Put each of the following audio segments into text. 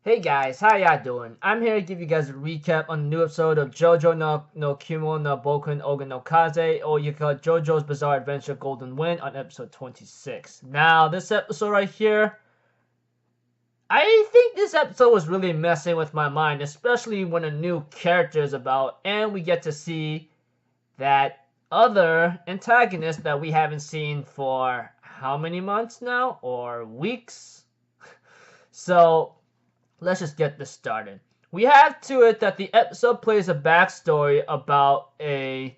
Hey guys, how y'all doing? I'm here to give you guys a recap on the new episode of JoJo no Kimyou no Bouken Ougon no Kaze, or you call it JoJo's Bizarre Adventure Golden Wind on episode 26. Now, this episode right here, I think this episode was really messing with my mind, especially when a new character is about, and we get to see that other antagonist that we haven't seen for how many months now? Or weeks? So, let's just get this started. We have to it that the episode plays a backstory about a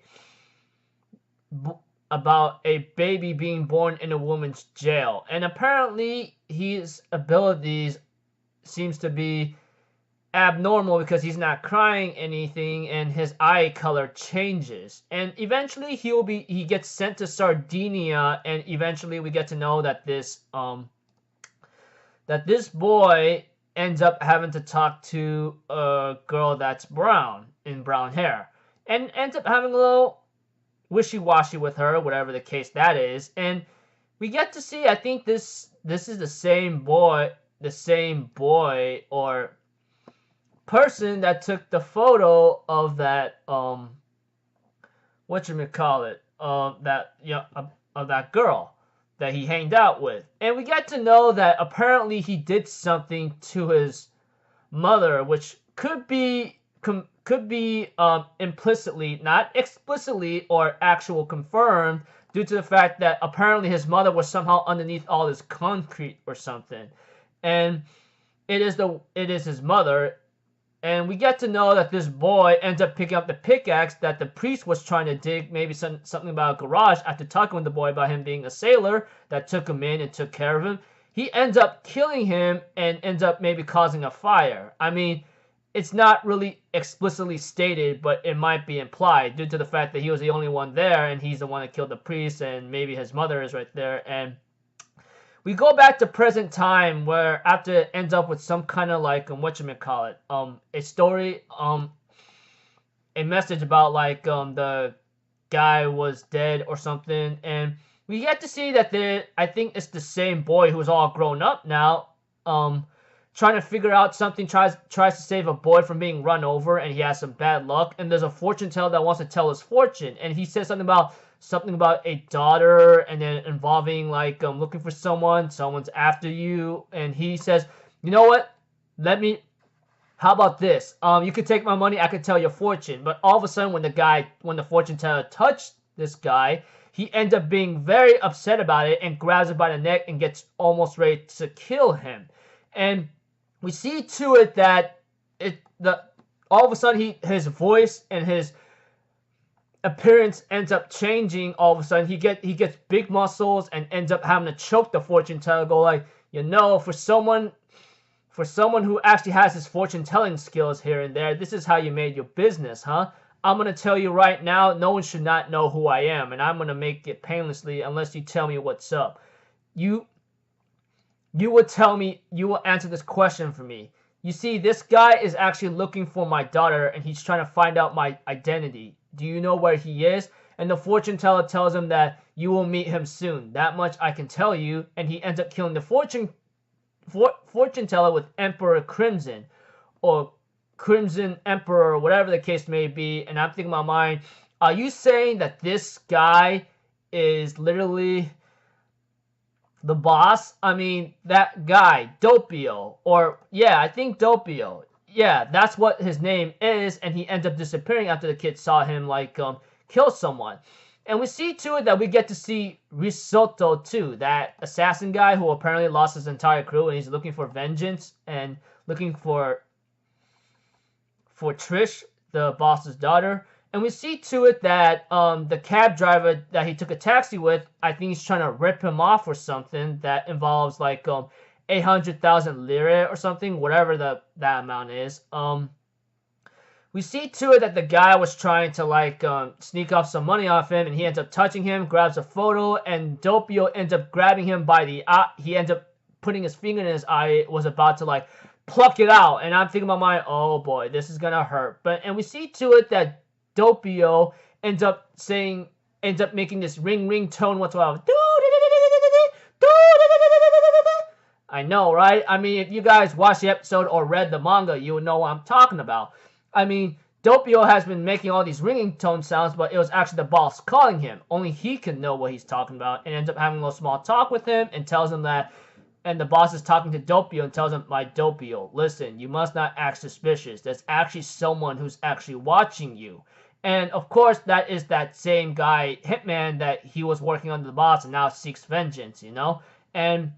baby being born in a woman's jail, and apparently his abilities seems to be abnormal because he's not crying anything and his eye color changes, and eventually he gets sent to Sardinia, and eventually we get to know that this boy ends up having to talk to a girl that's brown hair, and ends up having a little wishy-washy with her, whatever the case that is. And we get to see, I think this is the same boy or person that took the photo of that whatchamacallit, of that girl that he hanged out with. And we get to know that apparently he did something to his mother, which could be implicitly, not explicitly or actual confirmed, due to the fact that apparently his mother was somehow underneath all this concrete or something. And it is his mother. And we get to know that this boy ends up picking up the pickaxe that the priest was trying to dig, maybe something about a garage, after talking with the boy about him being a sailor that took him in and took care of him. He ends up killing him and ends up maybe causing a fire. I mean, it's not really explicitly stated, but it might be implied due to the fact that he was the only one there and he's the one that killed the priest, and maybe his mother is right there. And we go back to present time, where after it ends up with some kind of like whatchamacallit, a story, a message about like the guy was dead or something, and we get to see that I think it's the same boy who's all grown up now, trying to figure out something, tries to save a boy from being run over, and he has some bad luck, and there's a fortune teller that wants to tell his fortune, and he says something about a daughter, and then involving like looking for someone's after you, and he says, you know what, how about this, you could take my money, I could tell your fortune. But all of a sudden, when the fortune teller touched this guy, he ends up being very upset about it and grabs him by the neck and gets almost ready to kill him. And we see to it that all of a sudden his voice and his appearance ends up changing. All of a sudden he gets big muscles and ends up having to choke the fortune teller, go like, for someone who actually has his fortune telling skills here and there, this is how you made your business, huh? I'm gonna tell you right now, no one should not know who I am, and I'm gonna make it painlessly unless you tell me what's up. You will answer this question for me. You see, this guy is actually looking for my daughter, and he's trying to find out my identity. Do you know where he is? And the fortune teller tells him that you will meet him soon. That much I can tell you. And he ends up killing the fortune teller with Emperor Crimson, or Crimson Emperor, or whatever the case may be. And I'm thinking in my mind, are you saying that this guy is literally the boss? I mean, that guy, Doppio, I think Doppio. Yeah, that's what his name is, and he ends up disappearing after the kids saw him like kill someone. And we see to it that we get to see Risotto too, that assassin guy who apparently lost his entire crew, and he's looking for vengeance and looking for Trish, the boss's daughter. And we see to it that the cab driver that he took a taxi with, I think he's trying to rip him off or something that involves like 800,000 lire or something, whatever that amount is. We see to it that the guy was trying to like sneak off some money off him, and he ends up touching him, grabs a photo, and Doppio ends up grabbing him by the eye. He ends up putting his finger in his eye, was about to like pluck it out, and I'm thinking in my mind, oh boy, this is gonna hurt. And we see to it that Doppio ends up making this ring tone once in a while. I know, right? I mean, if you guys watched the episode or read the manga, you would know what I'm talking about. I mean, Doppio has been making all these ringing tone sounds, but it was actually the boss calling him. Only he can know what he's talking about, and ends up having a little small talk with him and tells him that, and the boss is talking to Doppio and tells him, my Doppio, listen, you must not act suspicious. There's actually someone who's actually watching you. And of course, that is that same guy, Hitman, that he was working under the boss and now seeks vengeance, you know? And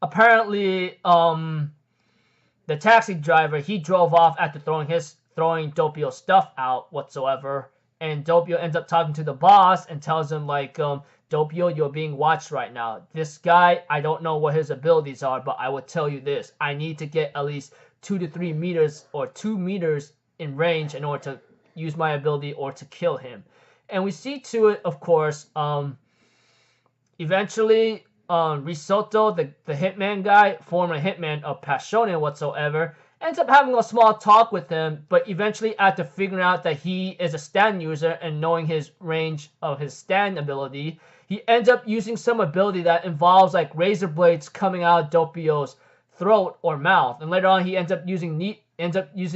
apparently, the taxi driver, he drove off after throwing Doppio's stuff out whatsoever, and Doppio ends up talking to the boss and tells him, like, Doppio, you're being watched right now. This guy, I don't know what his abilities are, but I will tell you this. I need to get at least 2 to 3 meters or 2 meters in range in order to use my ability or to kill him. And we see to it, of course, eventually, Risotto, the hitman guy, former hitman of Passione whatsoever, ends up having a small talk with him, but eventually after figuring out that he is a stand user and knowing his range of his stand ability, he ends up using some ability that involves like razor blades coming out of Doppio's throat or mouth, and later on he ends up using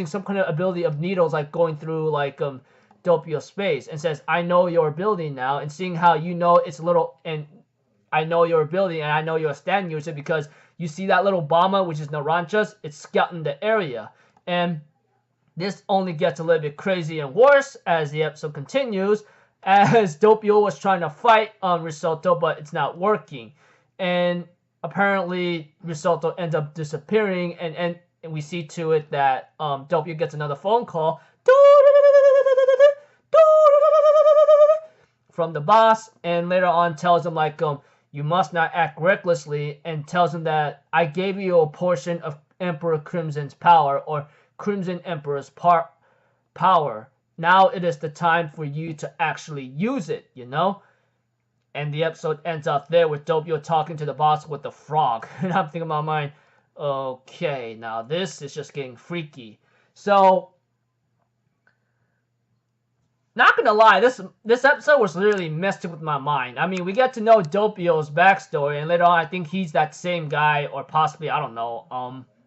some kind of ability of needles like going through like Doppio's space, and says, I know your ability now, and seeing how you know it's a little, and I know your ability and I know you're a stand user because you see that little bomber, which is Naranjas, it's scouting the area. And this only gets a little bit crazy and worse as the episode continues, as Doppio was trying to fight Risotto, but it's not working. And apparently Risotto ends up disappearing, and we see to it that Doppio gets another phone call from the boss, and later on tells him like, you must not act recklessly, and tells him that I gave you a portion of Emperor Crimson's power, or Crimson Emperor's power. Now it is the time for you to actually use it, you know? And the episode ends up there with Doppio talking to the boss with the frog. And I'm thinking in my mind, okay, now this is just getting freaky. So, not gonna lie, this episode was literally messing with my mind. I mean, we get to know Doppio's backstory, and later on, I think he's that same guy, or possibly, I don't know,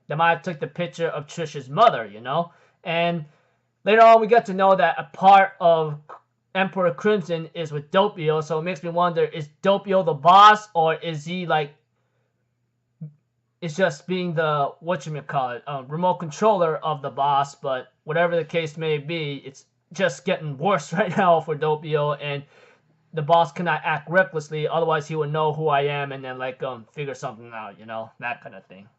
that might have took the picture of Trish's mother, you know? And later on, we get to know that a part of Emperor Crimson is with Doppio, so it makes me wonder, is Doppio the boss, or is he, like, it's just being the, whatchamacallit, remote controller of the boss, but whatever the case may be, it's just getting worse right now for Doppio, and the boss cannot act recklessly, otherwise he would know who I am and then like figure something out, you know, that kind of thing.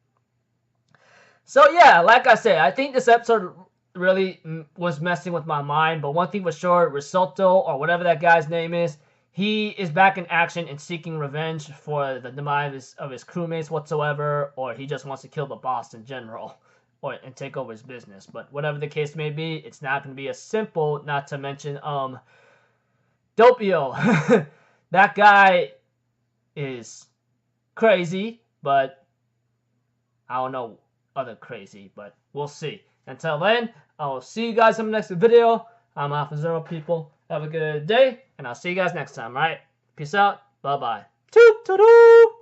So yeah, like I said, I think this episode really was messing with my mind, but one thing for sure, Risotto, or whatever that guy's name is, he is back in action and seeking revenge for the demise of his crewmates whatsoever, or he just wants to kill the boss in general. And take over his business. But whatever the case may be, it's not going to be as simple, not to mention Doppio. That guy is crazy, but I don't know other crazy, but we'll see. Until then, I will see you guys in the next video. I'm Alpha Zero, people. Have a good day, and I'll see you guys next time, right? Peace out. Bye-bye. Toot-toot-toot.